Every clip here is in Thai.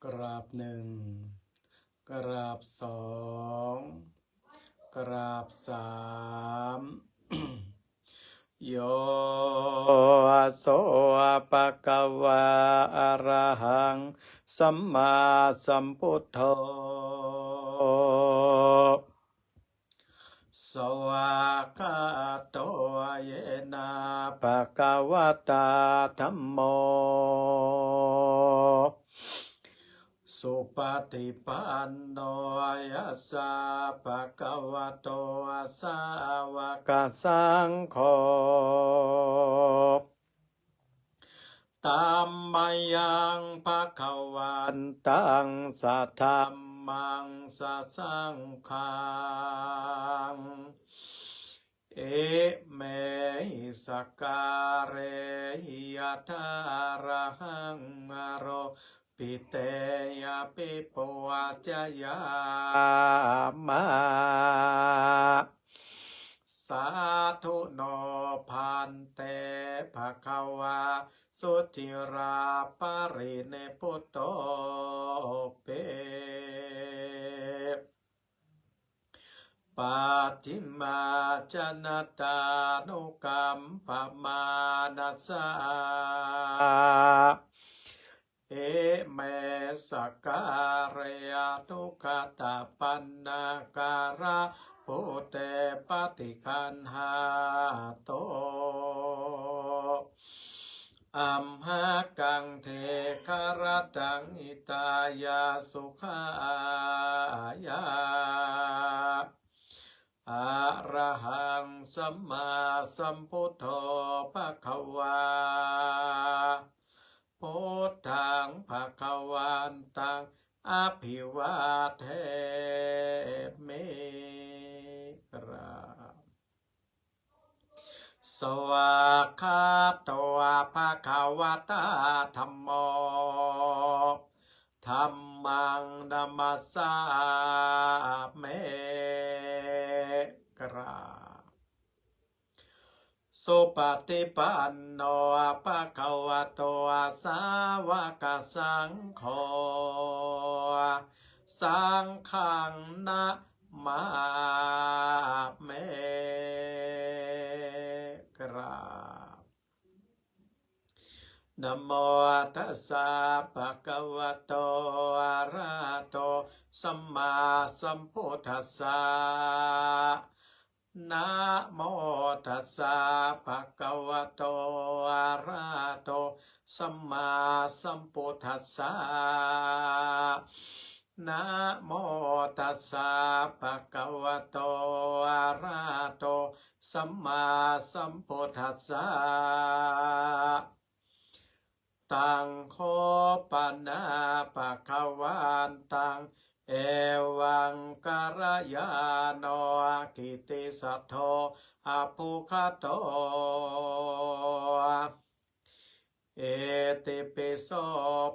กราบหนึ่งกราบสองกราบสามโยโสปะกวาอะระหังสัมมาสัมพุทโธสวากขาโตเยนะภะคะวะตาธัมโมสุปฏิปันโนยัสสะภะคะวะโตสาวกสังโฆธัมมังยังภะคะวันตังสัทธัมมังสัสสังฆังเอเมหิสการเรหิยะทาระหังอโรปิเตยะปิปวัจจยามะสาธุโนพันเตภะคะวาสุจิราปริเนพุตโตเปปัจจิมาจนตานุกัมปมานัสสะเอเมสการยทุกขตาปันนาการะปุเตปฏิคันหาโตอัมหากังเทคารตังอิตายาสุขายาอะระหังสัมมาสัมพุทโธภะคะวาพุทธังภะคะวันตังอภิวาเทมิกราบสวากขาโตภะคะวะตาธัมโมธัมมังนัมสสามิกราบสุปฏิปันโนภะคะวะโตสาวกสังโฆสังฆังนะมาเมกราบนะโมตัสสะภะคะวะโตอะระหะโตสัมมาสัมพุทธัสสะนะโมตัสสะภะคะวะโตอะระหะโตสัมมาสัมพุทธัสสะนะโมตัสสะภะคะวะโตอะระหะโตสัมมาสัมพุทธัสสะตังโคปนะภะคะวันตังเอวังการยาโนกิติสัทโธอภุคโตเอติปิโส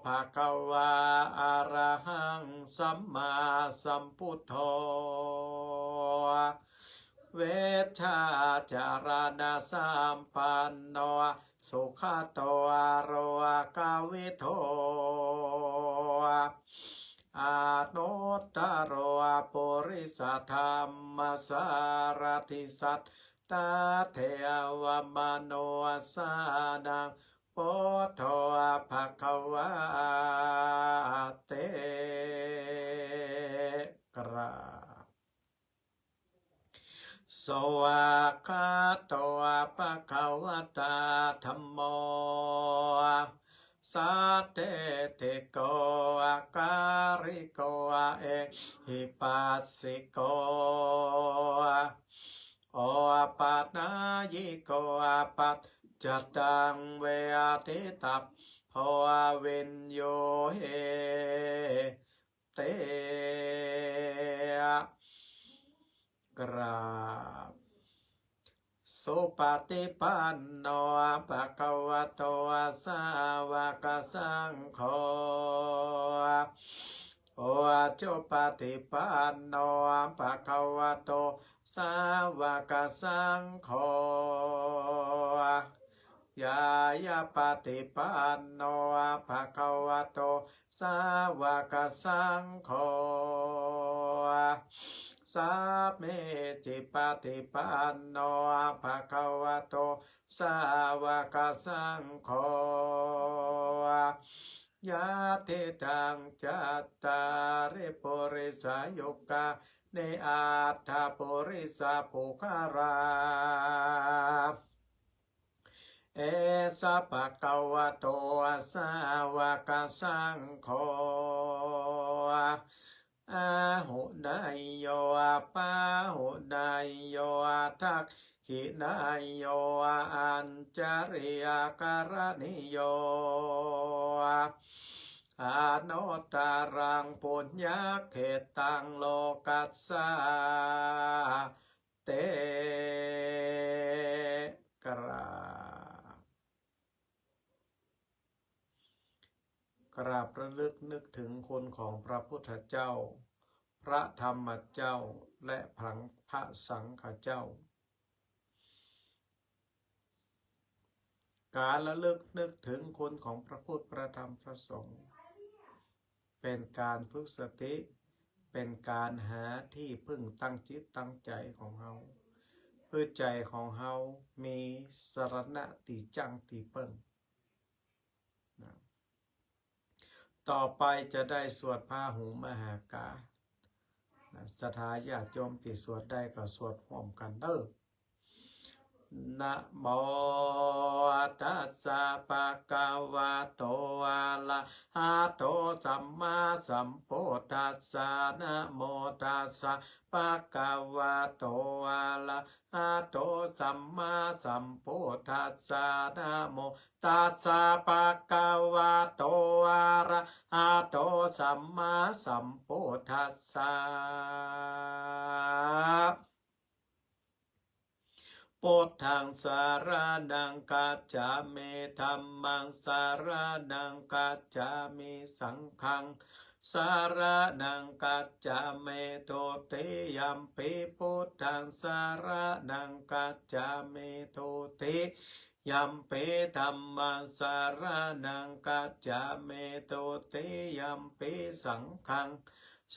ภะคะวาอะระหังสัมมาสัมพุทโธเวชาจารณะสัมปันโนสุขโตอะโรกาวิโทอานุตตโรปุริสธรรมสารติสัตตาเทวมโนสานังพุทโธภะคะวะเตกราบสวากขาโตภะคะวะตาธัมโมสัตเตติโกอาการิโกเอหิปัสสิโกโอปัตนายิโกอาปัจจตังเวอติตัพโพเวนโยเฮเตกราบสุปฏิปันโนภะคะวะโตสาวกสังโฆโอจุปฏิปันโนภะคะวะโตสาวกสังโฆยายาปฏิปันโนภะคะวะโต สาวกสังโฆสัพเพจิปฏิปันโนภะคะวะโตสาวกสังโฆยะติตังจัตตาริปุริสายุกะเนอัตถปุริสปุคาราเอสะปะคะวะโตสาวกสังโฆอาหุนายโยอาปาหุนายโยอาทักขินายโยอาอัญจาริยาการณิโยอาโนตารังปุญญาเขตังโลกัสสาเตกราบระลึกนึกถึงคุณของพระพุทธเจ้าพระธรรมเจ้าและพระสังฆเจ้าการระลึกนึกถึงคุณของพระพุทธพระธรรมพระสงฆ์เป็นการฝึกสติเป็นการหาที่พึ่งตั้งจิตตั้งใจของเฮาเพื่อใจของเฮามีสรณะติจังติเปิ้งต่อไปจะได้สวดพาหุมหากาศรัทธาญาติโยมที่สวดได้ก็สวดพร้อมกันเด้อนะโมตัสสะภะคะวะโตอะระหะโตสัมมาสัมพุทธัสสะนะโมตัสสะภะคะวะโตอะระหะโตสัมมาสัมพุทธัสสะนะโมตัสสะภะคะวะโตอะระหะโตสัมมาสัมพุทธัสสะพุทธังสารนังกัจฉามิธัมมังสารนังกัจฉามิสังฆังสารนังกัจฉามิโตติยัมปิพุทธังสารนังกัจฉามิโตติยัมปิธัมมังสารนังกัจฉามิโตติยัมปิสังฆัง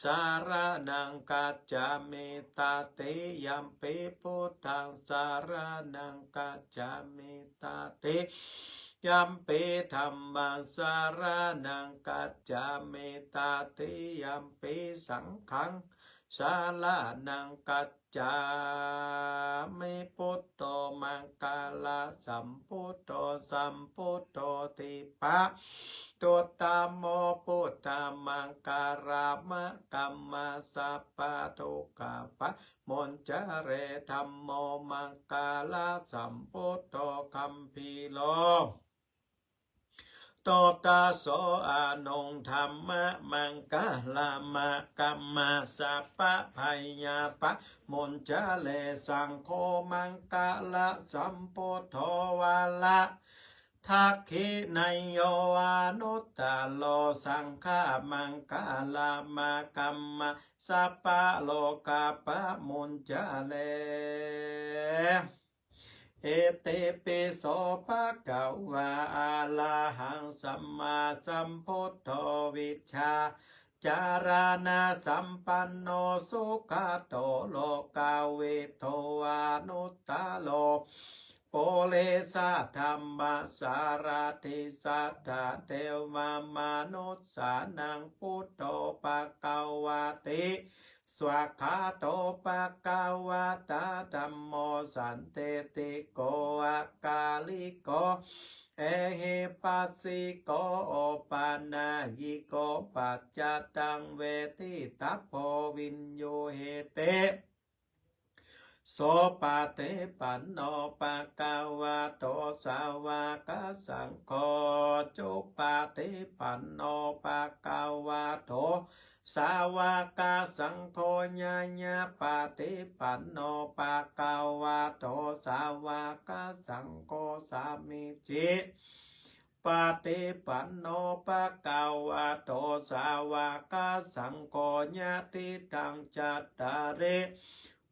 สารนังกัจจามิตาติยัมปิพุทธังสารนังกัจจามิตาติยัมปิธัมมังสารนังกัจจามิตาติยัมปิสังฆังสารนังกัจจามิพุทโธมังคลาสัมพุทโธสัมพุทโธติปะตุตามโมพุทธามังการามะกัมมาสัพพะทุกขปะมนจเรธัมโมมังคลาสัมพุทโธคัมภีโลโตตาโสอานงธรรมะมังกาลามะกัมมาสัพพะภัยยาปะมนจเลสังโฆมังกาลาสัมพุทโธวาละทักขินายโยอนุตตโลสังฆามังกาลามะกัมมาสัพพะโลกาปะมนจเลเอเตปิโสภะคะวะอะระหังสัมมาสัมพุทโธวิชชาจารณะสัมปันโนสุขโตโลกาวิโตอนุตตโลโปเลสะธรรมสารติสัทธาเทวมนุสสานังพุทโธภะคะวะติสวากขาโตภะคะวะตาธัมโมสันเตติโกอะกาลิโกเอหิปัสสิโกโอปานายิโกปัจจตังเวทิตัพโพวินโยเหเตโสปะเตปันโนปะกาวะโตสาวกสังโฆจุปะเตปันโนปะกาวะโตสาวกสังโฆญาญาปะเตปันโนปะกาวะโตสาวกสังโฆสามิจิปะเตปันโนปะกาวะโตสาวกสังโฆญาติตังจัตตาริ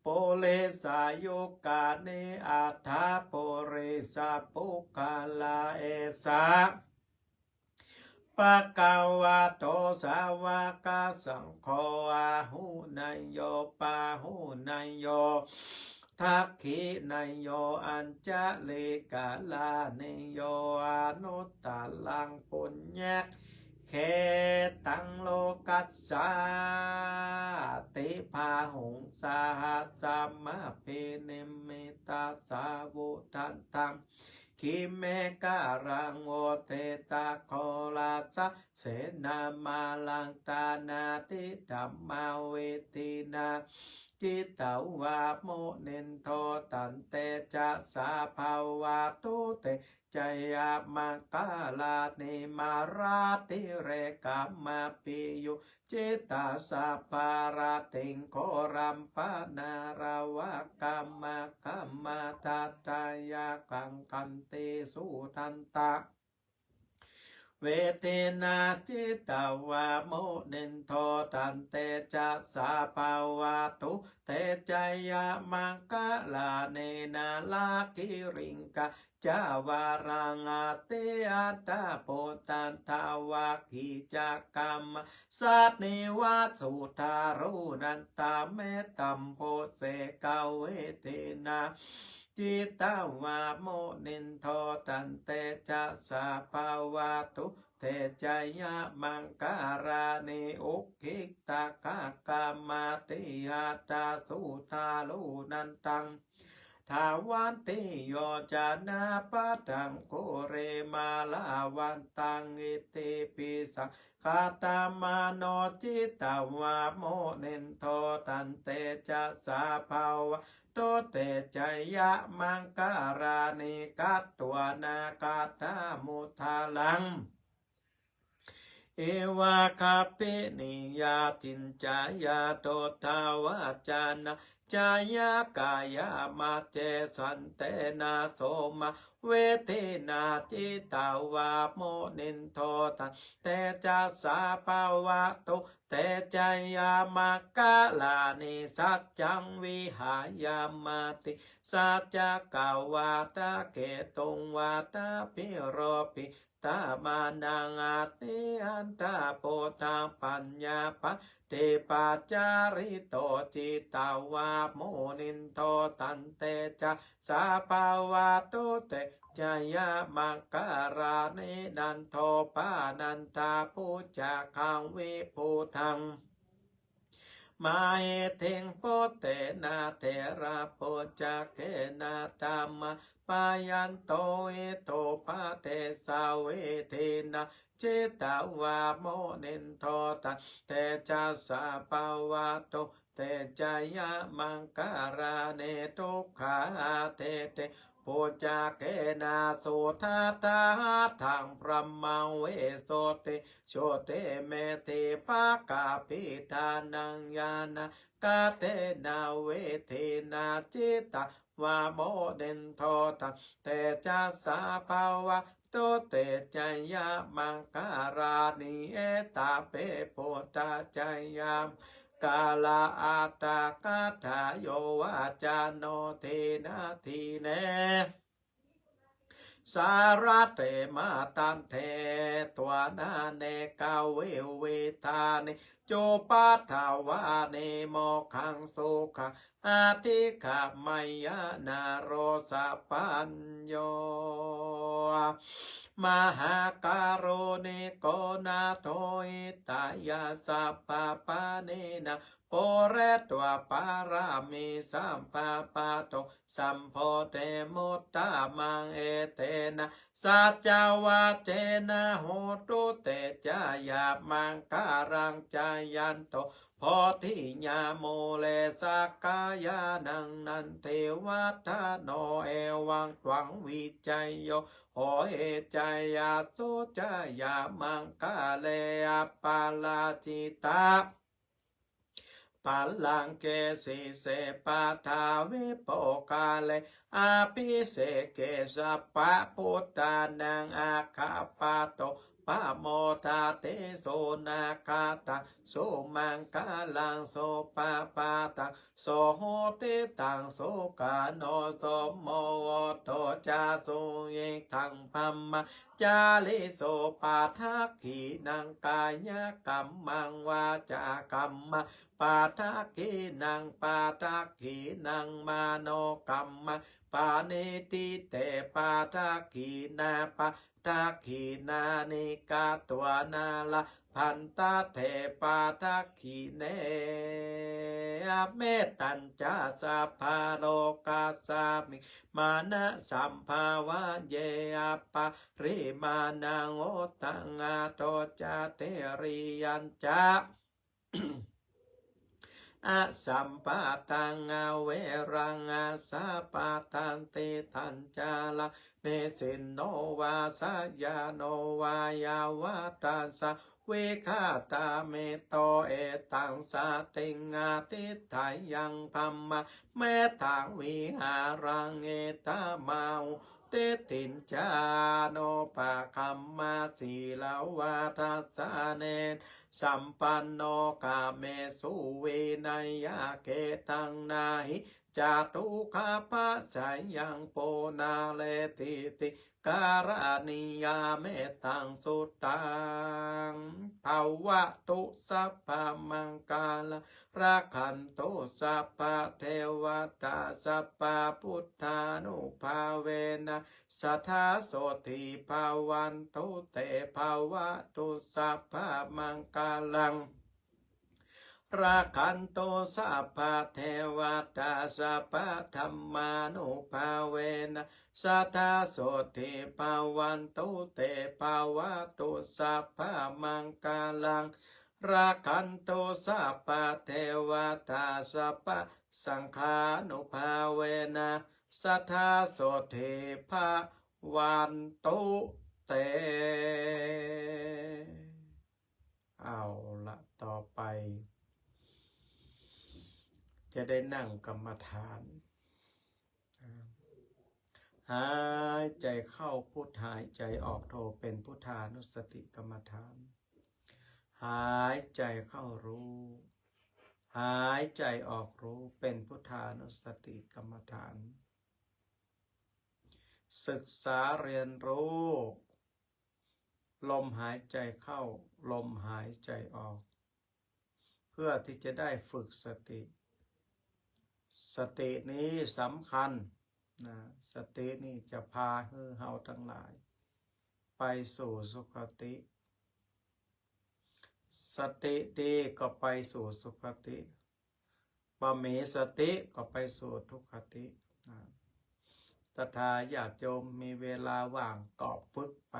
โปเลสายุกาเนอัฏฐโปเรสาปุกาลาเอสาป ปะกาวะโตสาวกสังโฆอาหุนายโยปาหุนายโยทักขินายโยอัญจเลกาลานายโยอนุตตลังปุญญะเคตังโลกัสสาติภาหุงสาหัสสัมมาเพเนมิตาสาวุทันตังคิเมการังโอเตตาโคลาสะเสนามาลังตานาติดัมมาเวตินาจิตตาวาโมเนนโทตันเตจะสาภาวะตุเตจยามังกาลาเนมาราติเรกามาปิยุจิตตาสาภาราติงโครัมปนาราวะกรรมกัมมาทัตตายากังกันติสุทันตะเวเทนาจิตตาวาโมเนนโทตันเตจะสาภาวะตุเตจยามังกาลาเนนาลากิริงกาจาวารังอาเตอัตตาโปตันทาวากิจักกรรมสัตนิวัตสุทารุนันตาเมตัมโพเสกาเวเทนาจิตตาวาโมนินโทตันเตจะสาภาวะตุเตจยะมังการานิอุคิตากากามาติหาตาสุทาลุนันตังทาวันติโยจานาปะตังโกเรมาลาวันตังอิติปิสังคาตามาโนจิตตาวาโมเนนโทตันเตจะสาภาวะโตเตจยะมังการานิกัตตัวนาคาตามุทาลังเอวาคาเปนิยาตินจายาโตทาวาจานะจายากายามาเจสันเตนะโสมาเวเทนาจิตาวาโมนินโทตันเตจะสาภาวะโตเตจายามากาลานิสัจจังวิหายามาติสัจจกาวาตาเกตุงวาตาปิโรปิตามานังอาติอันตาโปตาปัญญาปะเตปัจจาริโตจิตตาวาโมนินโทตันเตจะสาภาวะตุเตจายามังการาเนนันโทปานันตาปุจจคังวิภูทังมาเหเทงโปเตนาเทระโปจเกนาตามะปายันโตเอโตปะเตสาเวเทนะเจตาวาโมเนนโทตันเตจะสาภาวะโตเตจายามังการาเนทุกขาเตเตปุจจเกนาสุทัตตาทังพระมังเวโสติโชเตเมติปากาปิทานังยานากาเตนาเวเทนาจิตตวาโมเดนโทตัเตจะสาภาวะโตเตจยามังการานิเอตาเปโพตาจยามกาลาอาตากาถาโยวาจาโนเทนาทีเนสารเตมาตันเทตัวนาเนกาเวเวทานิโจปัทาวาเนโมขังสุขังอาทิขามายานาโรสปัญโยมหาการุณิโกนาโทอิตายาสัพพปาเนนะโปเรตัวปารามิสัมปะปะโตสัมโพเตมุตตามังเอเตนะสัจจาวาเจนะโหตุเตจายามังการังจายันโตโพธิญาโมเลสักกายานังนันเทวัตโนเอวังตวังวิจัยโยโหเอจายาสุจายามังกาเลอปาลาจิตาปัลลังเกสิเสปะทาวิโปกาเลอาภิเสเกสัพพะพุทธานังอาคาปะโตปะโมทาเตโสนาคาตังโสมังกาลังโสปะปะตังโสโหติตังโสกาโนโสโมโตจาโสเยทังพัมมะ จาลิโสปาทักขีนังกายกรรมังวาจากรรมังปาทักขีนังปาทักขีนังมโนกรรมังปาเนติเตปาทักขีนาปาทักขีนานิกาตัวนาลาพันตาเทปาทักขีเนเมตัญจาสัพพะโลกาสามิมานะสัมภาวะเยอปะริมานังโอตังอาโตจาเตริยัญจาอาสัมปะตังอาเวรังอาสาปะตันติทันจาลาเนสินโนวาสยาโนวายาวาตาสะเวคาตาเมโตเอตังสาติงอาทิไทยังพัมมะเมตังวิหารังเอตามาวเตตินจาโนปะคัมมาสีลาวาทัสสะเนสัมปันโนกาเมสุเวนยาเกตังนาหิจาตุคาปะสายังโปนาเลติติการานิยาเมตังสุตังภาวะตุสัพพมังกาลราคันตุสัพพเทวตาสัพพพุทธานุภาเวนะสัทธาโสติภาวันตุเตภาวะตุสัพพมังกาลังราคันโตสัพพะเทวตาสัพพะธรรมานุภาเวนะสัทธาโสติภาวันตุเตภาวะตุสัพพะมังกาลังราคันโตสัพพะเทวตาสัพพะสังฆานุภาเวนะสัทธาโสติภาวันตุเตเอาละต่อไปจะได้นั่งกรรมฐานหายใจเข้าพุทหายใจออกโทเป็นพุทธานุสติกรรมฐานหายใจเข้ารู้หายใจออกรู้เป็นพุทธานุสติกรรมฐานศึกษาเรียนรู้ลมหายใจเข้าลมหายใจออกเพื่อที่จะได้ฝึกสติสตินี้สำคัญนะสตินี้จะพาให้เฮาทั้งหลายไปสู่สุคติสติดีก็ไปสู่สุคติบะหมีสติก็ไปสู่ทุกขตินะศรัทธาญาติโยมมีเวลาว่างก็ฝึกไป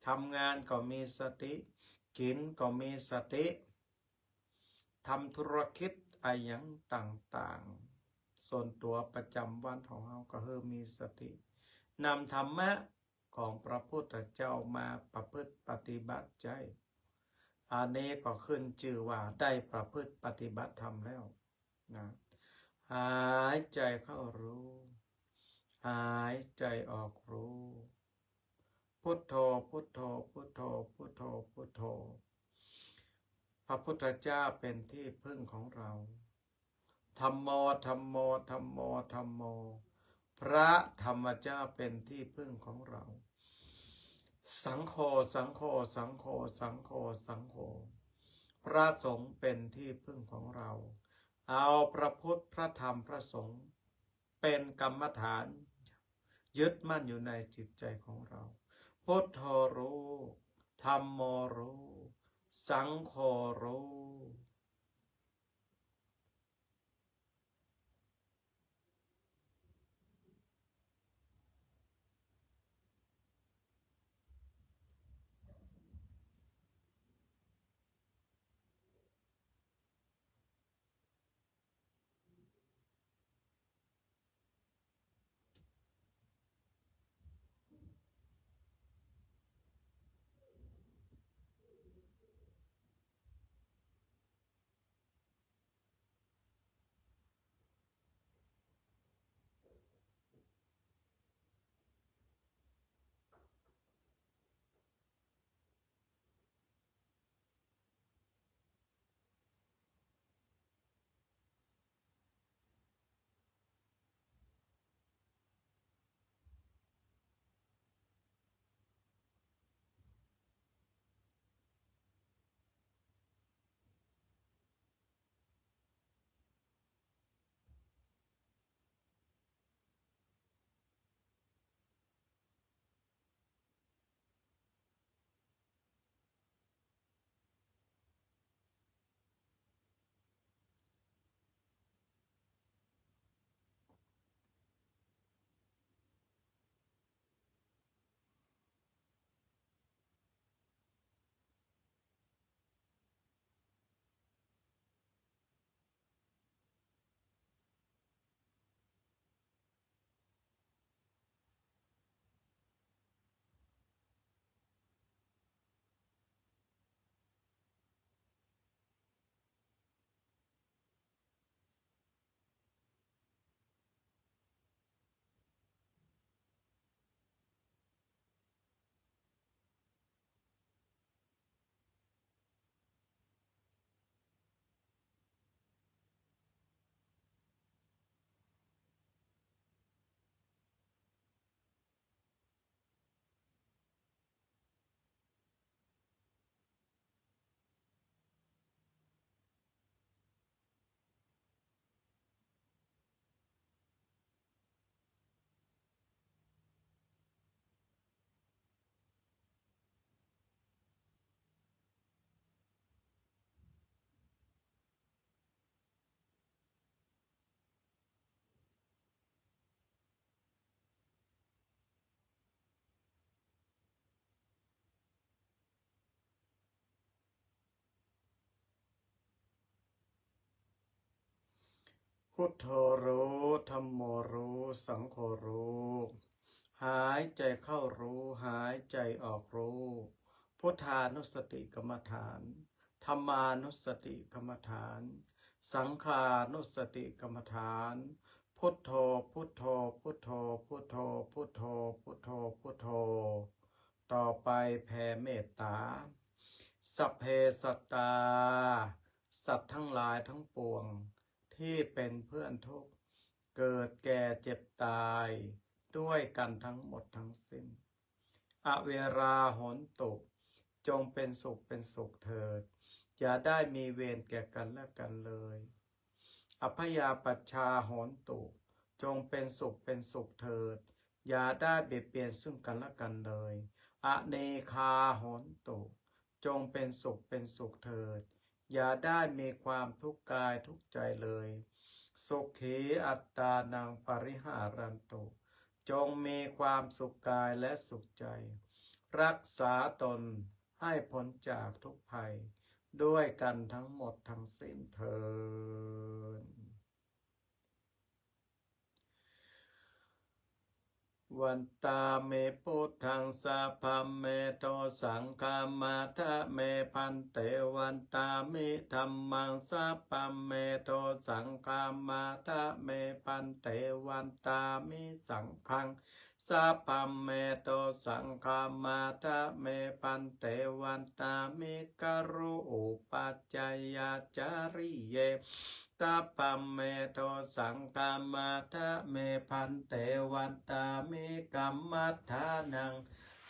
ทำงานก็มีสติกินก็มีสติทำธุรกิจอะไรอย่างต่างๆส่วนตัวประจำวันของเราก็คือมีสตินำธรรมะของพระพุทธเจ้ามาประพฤติปฏิบัติใจอันนี้ก็ขึ้นชื่อว่าได้ประพฤติปฏิบัติธรรมแล้วนะหายใจเข้ารู้หายใจออกรู้พุทโธพุทโธพุทโธพุทโธพุทโธพระพุทธเจ้าเป็นที่พึ่งของเราธัมโมธัมโมธัมโมธัมโมพระธรรมเจ้าเป็นที่พึ่งของเราสังโฆสังโฆสังโฆสังโฆสังโฆพระสงฆ์เป็นที่พึ่งของเราเอาพระพุทธพระธรรมพระสงฆ์เป็นกรรมฐานยึดมั่นอยู่ในจิตใจของเราพุทโธรู้ธัมโมรู้สังโฆรู้ พุทโธรู้ธัมโมรู้สังโฆรู้หายใจเข้ารู้หายใจออกรู้พุทธานุสติกรรมฐานธรรมานุสติกรรมฐานสังขานุสติกรรมฐานพุทโธพุทโธพุทโธพุทโธพุทโธพุทโธพุทโธต่อไปแผ่เมตตาสัพเพสัตตาสัตว์ทั้งหลายทั้งปวงที่เป็นเพื่อนทุกข์เกิดแก่เจ็บตายด้วยกันทั้งหมดทั้งสิ้นอเวราโหนตุจงเป็นสุขเถิดอย่าได้มีเวรแก่กันและกันเลยอภยาปัชชาโหนตุจงเป็นสุขเถิดอย่าได้เบียดเบียนซึ่งกันและกันเลยอเนคาโหนตุจงเป็นสุขเถิดอย่าได้มีความทุกข์กายทุกข์ใจเลยสุขีอัตตานังปริหารันตุจงมีความสุขกายและสุขใจรักษาตนให้พ้นจากทุกภัยด้วยกันทั้งหมดทั้งสิ้นเถิดวันตาเมพุทธังสัพพเมโตสังฆามาทะเมพันเตวันตามิธัมมังสัพพเมโตสังฆามาทะเมพันเตวันตามิสังฆังสัพพเมโตสังฆามาทะเมพันเตวันตามิกรุอุปัจจยาจาริเยสัพพเมโตสังฆามาทะเมพันเตวันตามิกัมมัฏฐานัง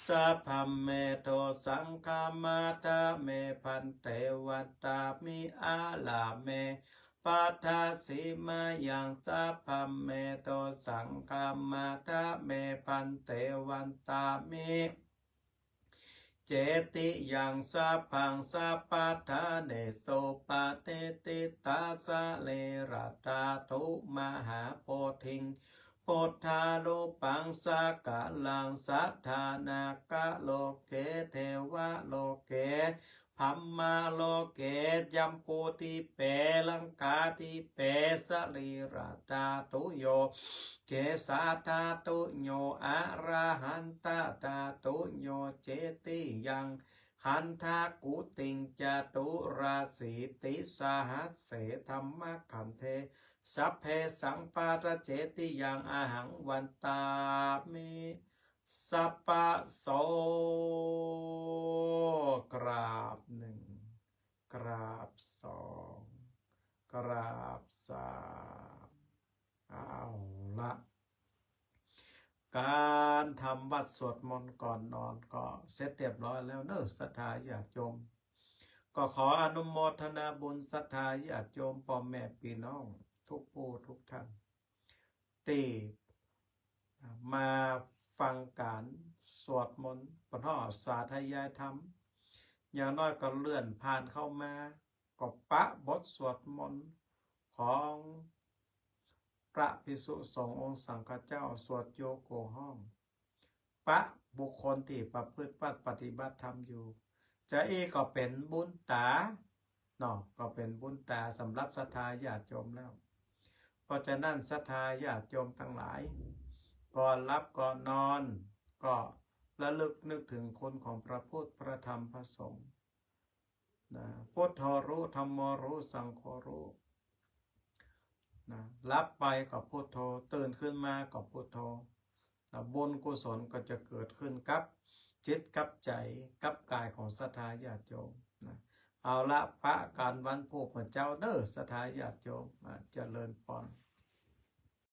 สัพพเมโตสังฆามาทะเมพันเตวันตามิอาลาเมปัฏฐาสิมายังสัพพเมโตสังฆามาทะเมพันเตวันตามิเจติยังสัพพังสัพพทาเนโสปะเตติตาสะเลระตาทุมหาโพธิงพุทธานุปังสกะลังสัทธานากะโลเกเทวะโลเกพัมมาโลเกจัมปูติเปลังกาติเปสลีราตาตุโยเกสาตาตุโยอะระหันตาตาตุโยเจติยังขันธากุติงจตุราสีติสหัสเสธรรมขันเทสัพเพสังปาระเจติยังอาหังวันตามิสัพพะโสกราบหนึ่งกราบสองกราบสามเอาละการทำวัดสวดมนต์ก่อนนอนก็เสร็จเรียบร้อยแล้วเนอะศรัทธาญาติโยมก็ขออนุโมทนาบุญศรัทธาญาติโยมพ่อแม่พี่น้องทุกผู้ทุกท่านที่มาฟังการสวดมนต์ปนสาธยายธรรมอย่างน้อยก็เลื่อนผ่านเข้ามาก็ปะบทสวดมนต์ของพระภิกษุสงฆ์องค์สังฆเจ้าสวดโยโกห้องปะบุคคลที่ประพฤติปฏิบัติธรรมอยู่จะก็เป็นบุญตาเนาะก็เป็นบุญตาสำหรับศรัทธาญาติโยมแล้วเพราะฉะนั้นศรัทธาญาติโยมทั้งหลายก่อนรับก่อนนอนก็ระลึกนึกถึงคุณของพระพุทธพระธรรมพระสงฆ์นะพุทโธรู้ธัมโมรู้สังโฆรู้นะรับไปกับพุทโธตื่นขึ้นมากับพุทโธนะบุญกุศลก็จะเกิดขึ้นกับจิตกับใจกับกายของศรัทธาญาติโยมนะเอาละพระการวันผู้พระเจ้าเด้อศรัทธาญาติโยมเจริญพร